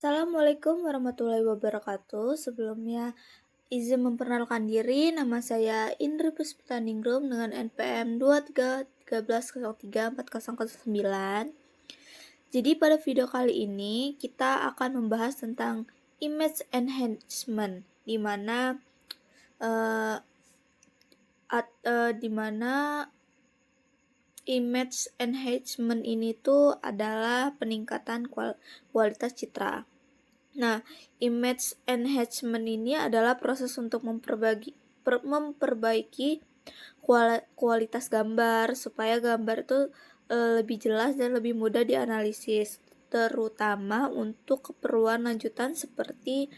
Assalamualaikum warahmatullahi wabarakatuh. Sebelumnya izin memperkenalkan diri, nama saya Indri Puspitaningrum dengan NPM 2313034009. Jadi pada video kali ini kita akan membahas tentang image enhancement, di mana eh, di mana image enhancement ini tuh adalah peningkatan kualitas citra. Nah, image enhancement ini adalah proses untuk memperbaiki kualitas gambar supaya gambar itu lebih jelas dan lebih mudah dianalisis, terutama untuk keperluan lanjutan seperti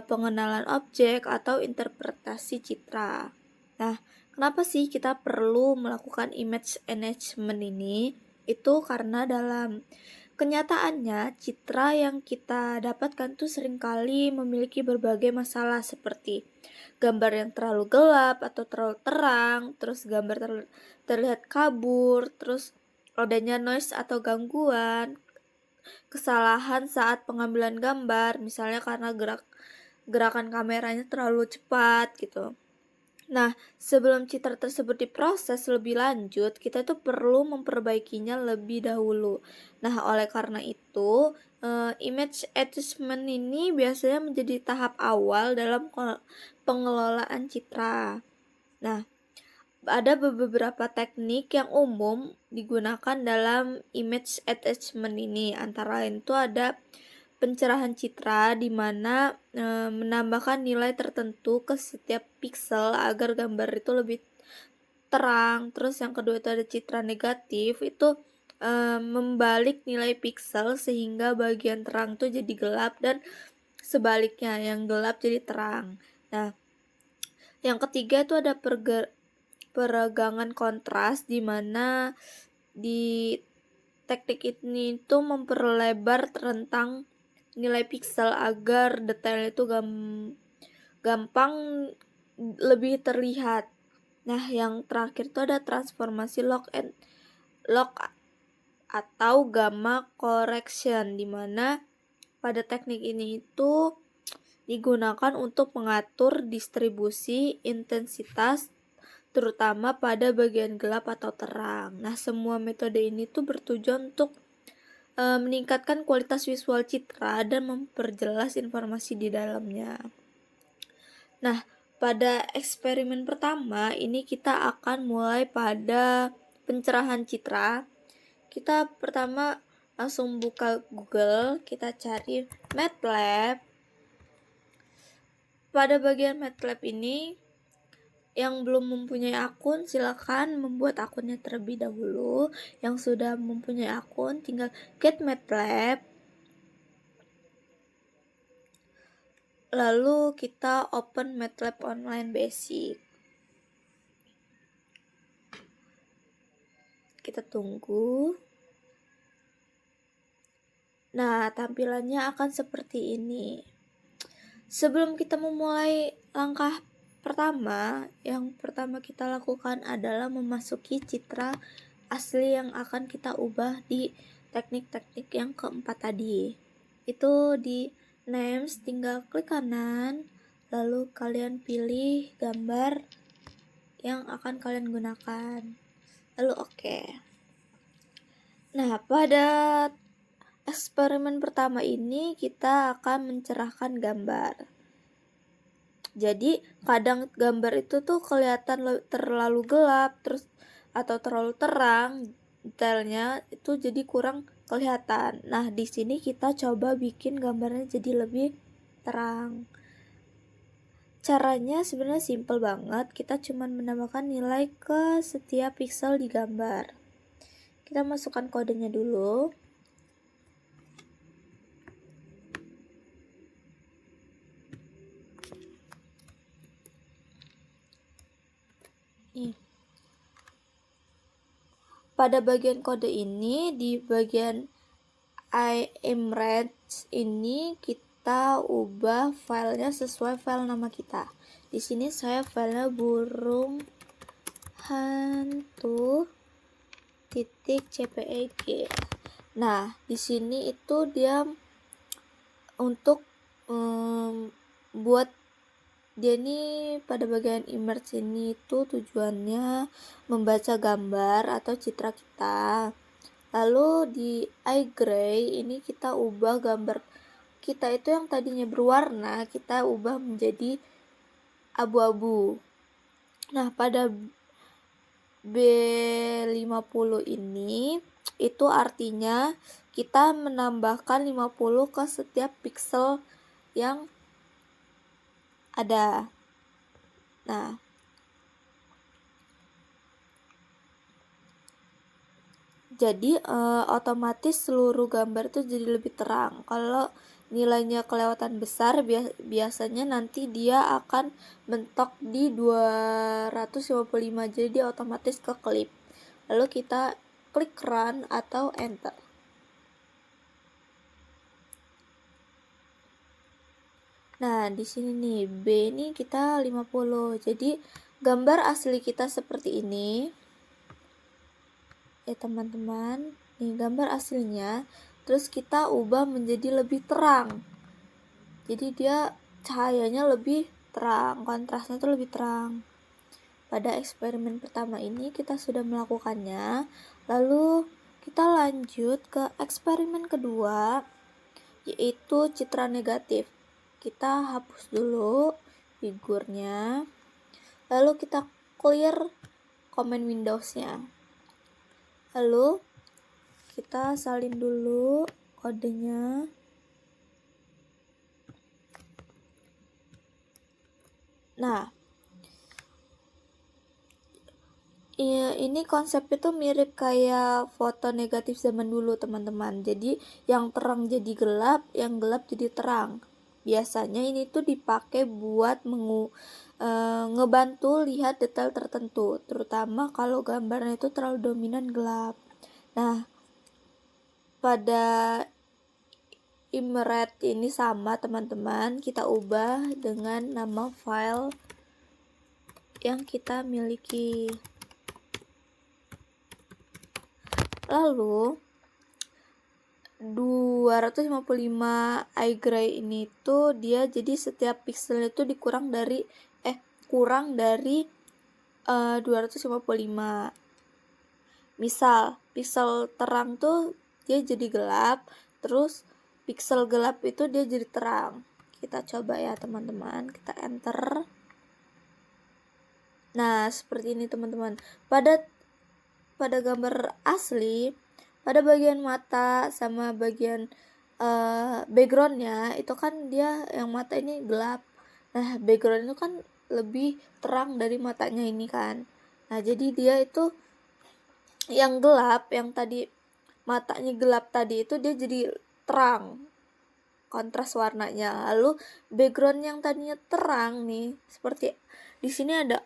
pengenalan objek atau interpretasi citra. Nah, kenapa sih kita perlu melakukan image enhancement ini? Itu karena dalam kenyataannya, citra yang kita dapatkan tuh seringkali memiliki berbagai masalah seperti gambar yang terlalu gelap atau terlalu terang, terus gambar terlihat kabur, terus adanya noise atau gangguan, kesalahan saat pengambilan gambar, misalnya karena gerakan kameranya terlalu cepat gitu. Nah, sebelum citra tersebut diproses lebih lanjut, kita tuh perlu memperbaikinya lebih dahulu. Nah, oleh karena itu, image enhancement ini biasanya menjadi tahap awal dalam pengelolaan citra. Nah, ada beberapa teknik yang umum digunakan dalam image enhancement ini. Antara lain itu ada pencerahan citra di mana menambahkan nilai tertentu ke setiap pixel agar gambar itu lebih terang. Terus yang kedua itu ada citra negatif, itu membalik nilai pixel sehingga bagian terang tuh jadi gelap dan sebaliknya yang gelap jadi terang. Nah, yang ketiga itu ada peregangan kontras di mana di teknik ini tuh memperlebar rentang nilai pixel agar detail itu gampang lebih terlihat. Nah, yang terakhir itu ada transformasi log atau gamma correction, di mana pada teknik ini itu digunakan untuk mengatur distribusi intensitas terutama pada bagian gelap atau terang. Nah, semua metode ini tuh bertujuan untuk meningkatkan kualitas visual citra dan memperjelas informasi di dalamnya. Nah, pada eksperimen pertama ini kita akan mulai pada pencerahan citra. Kita pertama langsung buka Google, kita cari MATLAB. Pada bagian MATLAB ini, yang belum mempunyai akun silakan membuat akunnya terlebih dahulu. Yang sudah mempunyai akun tinggal get MATLAB. Lalu kita open MATLAB Online Basic. Kita tunggu. Nah, tampilannya akan seperti ini. Sebelum kita memulai langkah pertama, yang pertama kita lakukan adalah memasuki citra asli yang akan kita ubah di teknik-teknik yang keempat tadi. Itu di names, tinggal klik kanan, lalu kalian pilih gambar yang akan kalian gunakan, lalu oke. Nah, pada eksperimen pertama ini kita akan mencerahkan gambar. Jadi kadang gambar itu tuh kelihatan terlalu gelap terus atau terlalu terang, detailnya itu jadi kurang kelihatan. Nah, di sini kita coba bikin gambarnya jadi lebih terang. Caranya sebenarnya simple banget. Kita cuma menambahkan nilai ke setiap pixel di gambar. Kita masukkan kodenya dulu. Pada bagian kode ini, di bagian image ini kita ubah filenya sesuai file nama kita. Di sini saya filenya burung hantu .jpeg. Nah, di sini itu dia untuk buat dia nih pada bagian image ini itu tujuannya membaca gambar atau citra kita. Lalu di eye gray ini kita ubah gambar kita itu yang tadinya berwarna, kita ubah menjadi abu-abu. Nah, pada B50 ini itu artinya kita menambahkan 50 ke setiap pixel yang ada. Nah, jadi otomatis seluruh gambar itu jadi lebih terang. Kalau nilainya kelewatan besar, biasanya nanti dia akan mentok di 255, jadi dia otomatis ke klip. Lalu kita klik run atau enter. Nah, di sini nih B ini kita 50. Jadi gambar asli kita seperti ini. Ya teman-teman, nih gambar aslinya. Terus kita ubah menjadi lebih terang. Jadi dia cahayanya lebih terang, kontrasnya itu lebih terang. Pada eksperimen pertama ini kita sudah melakukannya. Lalu kita lanjut ke eksperimen kedua, yaitu citra negatif. Kita hapus dulu figurnya, lalu kita clear command Windows-nya. Lalu kita salin dulu kodenya. Nah, ini konsep itu mirip kayak foto negatif zaman dulu, teman-teman. Jadi yang terang jadi gelap, yang gelap jadi terang. Biasanya ini tuh dipakai buat ngebantu lihat detail tertentu, terutama kalau gambarnya itu terlalu dominan gelap. Nah, pada image ini sama, teman-teman, kita ubah dengan nama file yang kita miliki. Lalu 255 eye gray ini tuh dia jadi setiap pixelnya tuh kurang dari 255. Misal pixel terang tuh dia jadi gelap, terus pixel gelap itu dia jadi terang. Kita coba ya teman-teman, kita enter. Nah, seperti ini teman-teman. Pada gambar asli, pada bagian mata sama bagian backgroundnya itu kan dia yang mata ini gelap. Nah, background itu kan lebih terang dari matanya ini kan. Nah, jadi dia itu yang gelap, yang tadi matanya gelap tadi itu dia jadi terang, kontras warnanya. Lalu background yang tadinya terang nih, seperti di sini ada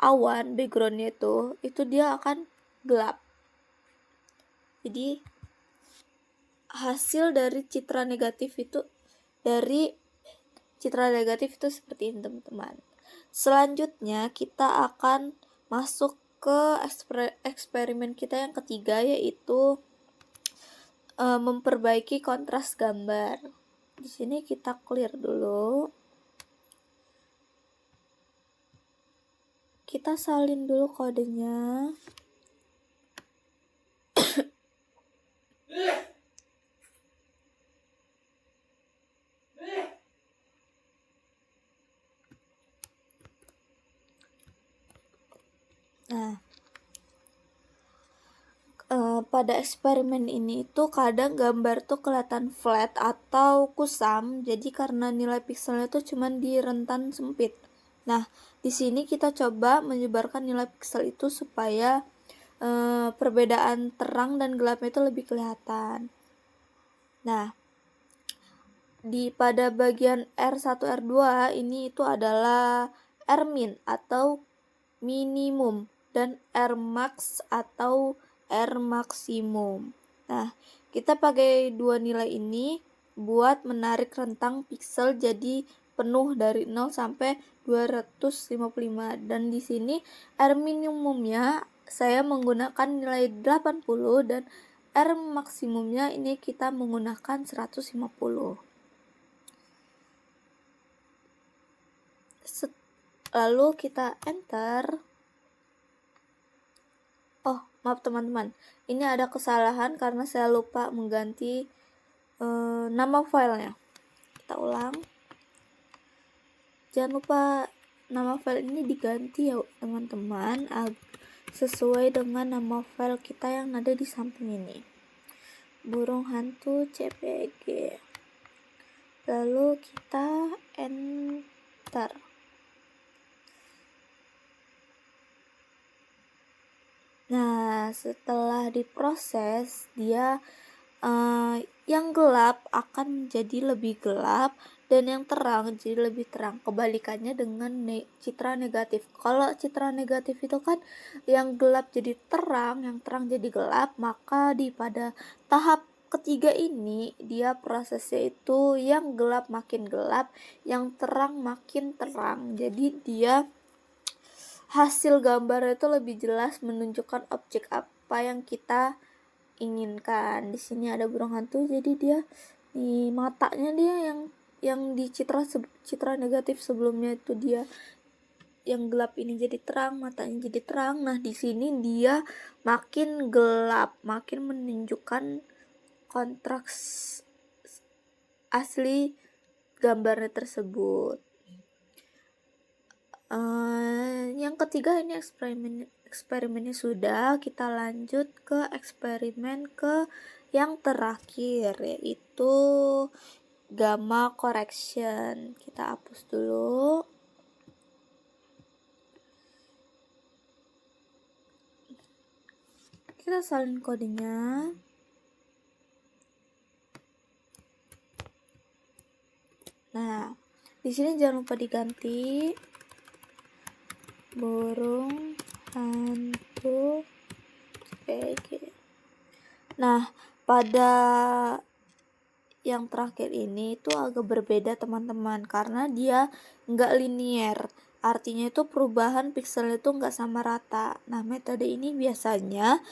awan backgroundnya itu dia akan gelap. Jadi hasil dari citra negatif itu seperti ini teman-teman. Selanjutnya kita akan masuk ke eksperimen kita yang ketiga, yaitu memperbaiki kontras gambar. Di sini kita clear dulu. Kita salin dulu kodenya. Nah, pada eksperimen ini itu kadang gambar tuh kelihatan flat atau kusam, jadi karena nilai pixelnya tuh cuman di rentan sempit. Nah, di sini kita coba menyebarkan nilai pixel itu supaya perbedaan terang dan gelapnya itu lebih kelihatan. Nah, pada bagian R1 R2 ini itu adalah R min atau minimum dan R max atau R maksimum. Nah, kita pakai dua nilai ini buat menarik rentang pixel jadi penuh dari 0 sampai 255, dan di sini R minimumnya saya menggunakan nilai 80 dan R maksimumnya ini kita menggunakan 150. lalu kita enter. Oh, maaf teman-teman, ini ada kesalahan karena saya lupa mengganti nama filenya. Kita ulang. Jangan lupa nama file ini diganti ya teman-teman, sesuai dengan nama file kita yang ada di samping ini. Burung hantu CPG. Lalu kita enter. Nah, setelah diproses, dia yang gelap akan menjadi lebih gelap dan yang terang jadi lebih terang. Kebalikannya dengan citra negatif. Kalau citra negatif itu kan yang gelap jadi terang, yang terang jadi gelap, maka pada tahap ketiga ini dia prosesnya itu yang gelap makin gelap, yang terang makin terang. Jadi dia hasil gambar itu lebih jelas menunjukkan objek apa yang kita inginkan. Di sini ada burung hantu, jadi dia di matanya dia yang di citra negatif sebelumnya itu dia yang gelap ini jadi terang, matanya jadi terang. Nah, di sini dia makin gelap, makin menunjukkan kontras asli gambarnya tersebut. Yang ketiga ini eksperimennya sudah, kita lanjut ke eksperimen ke yang terakhir, yaitu gamma correction. Kita hapus dulu. Kita salin kodenya. Nah, di sini jangan lupa diganti burung hantu CPG. Nah, pada yang terakhir ini itu agak berbeda teman-teman, karena dia nggak linear. Artinya itu perubahan pixel itu nggak sama rata. Nah, metode ini biasanya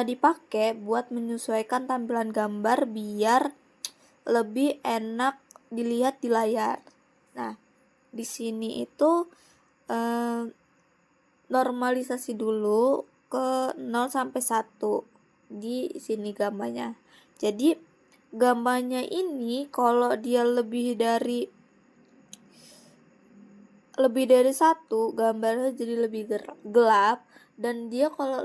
dipakai buat menyesuaikan tampilan gambar biar lebih enak dilihat di layar. Nah, di sini itu normalisasi dulu ke 0 sampai 1 di sini gambarnya. Jadi gambarnya ini kalau dia lebih dari 1 gambarnya jadi lebih gelap, dan dia kalau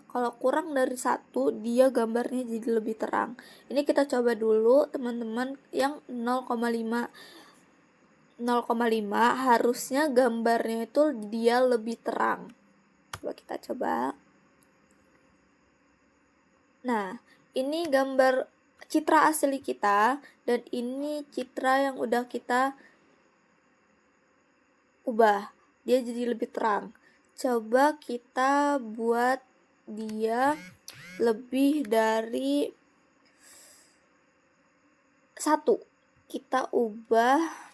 kalau kurang dari 1 dia gambarnya jadi lebih terang. Ini kita coba dulu teman-teman yang 0,5 harusnya gambarnya itu dia lebih terang. Coba kita coba. Nah, ini gambar citra asli kita dan ini citra yang udah kita ubah. Dia jadi lebih terang. Coba kita buat dia lebih dari 1. Kita ubah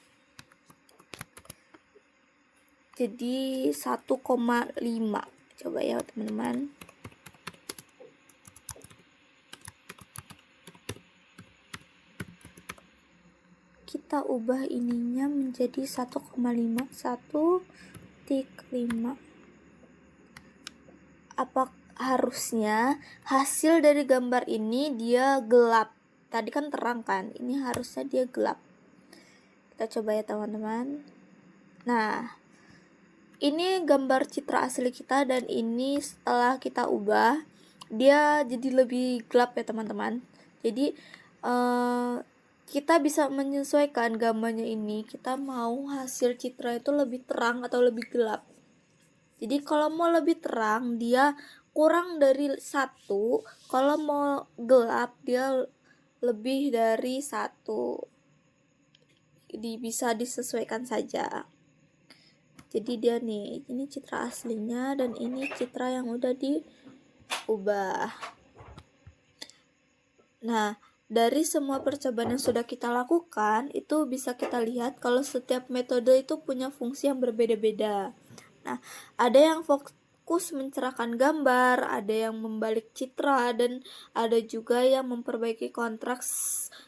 jadi 1,5. Coba ya teman-teman. Kita ubah ininya menjadi 1,5. Apa harusnya hasil dari gambar ini dia gelap? Tadi kan terang kan, ini harusnya dia gelap. Kita coba ya teman-teman. Nah, ini gambar citra asli kita dan ini setelah kita ubah dia jadi lebih gelap ya teman-teman. Jadi kita bisa menyesuaikan gambarnya ini, kita mau hasil citra itu lebih terang atau lebih gelap. Jadi kalau mau lebih terang dia kurang dari 1, kalau mau gelap dia lebih dari 1. Bisa disesuaikan saja. Jadi dia nih, ini citra aslinya dan ini citra yang udah diubah. Nah, dari semua percobaan yang sudah kita lakukan, itu bisa kita lihat kalau setiap metode itu punya fungsi yang berbeda-beda. Nah, ada yang fokus mencerahkan gambar, ada yang membalik citra, dan ada juga yang memperbaiki kontras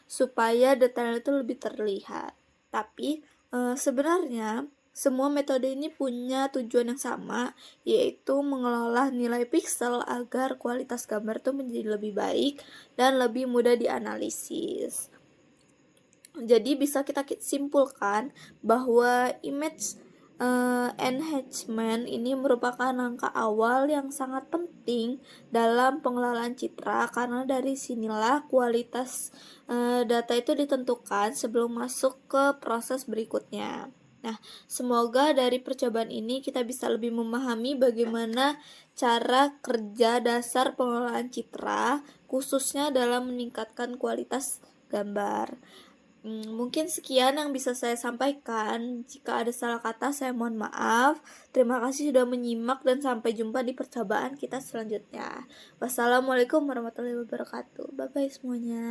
supaya detail itu lebih terlihat. Tapi sebenarnya Semua metode ini punya tujuan yang sama, yaitu mengelola nilai piksel agar kualitas gambar tuh menjadi lebih baik dan lebih mudah dianalisis. Jadi bisa kita simpulkan bahwa image enhancement ini merupakan langkah awal yang sangat penting dalam pengelolaan citra, karena dari sinilah kualitas data itu ditentukan sebelum masuk ke proses berikutnya. Nah, semoga dari percobaan ini kita bisa lebih memahami bagaimana cara kerja dasar pengelolaan citra, khususnya dalam meningkatkan kualitas gambar. Mungkin sekian yang bisa saya sampaikan. Jika ada salah kata, saya mohon maaf. Terima kasih sudah menyimak dan sampai jumpa di percobaan kita selanjutnya. Wassalamualaikum warahmatullahi wabarakatuh. Bye bye semuanya.